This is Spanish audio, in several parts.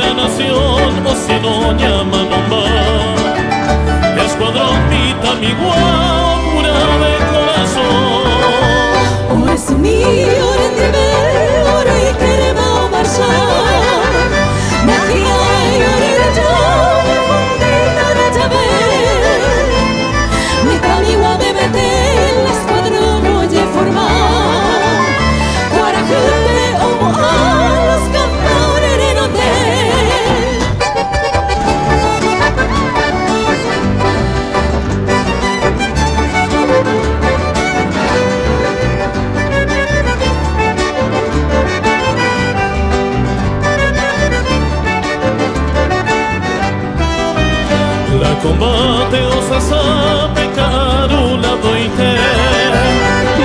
la nación, o si no llama nomba. Escuadrón Mitamiguao, pura de corazón. Ora es mío, ora en dime, ora y queremos marchar. Magia y ora y retorno, fundita de llave. Mitamiguao me mete en el escuadrón, oye formar. Para que te amo a los campeones en hotel. La combate o se sabe carula doite.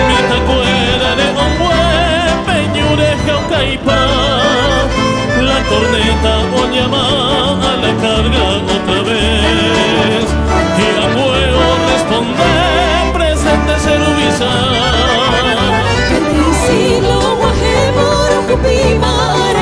Mita cuera de un peñureja o caipa. La corneta o llama a la carga otra vez. Y a huevo responde presente Cerubisa. Que te siglo guaje por ocupimar.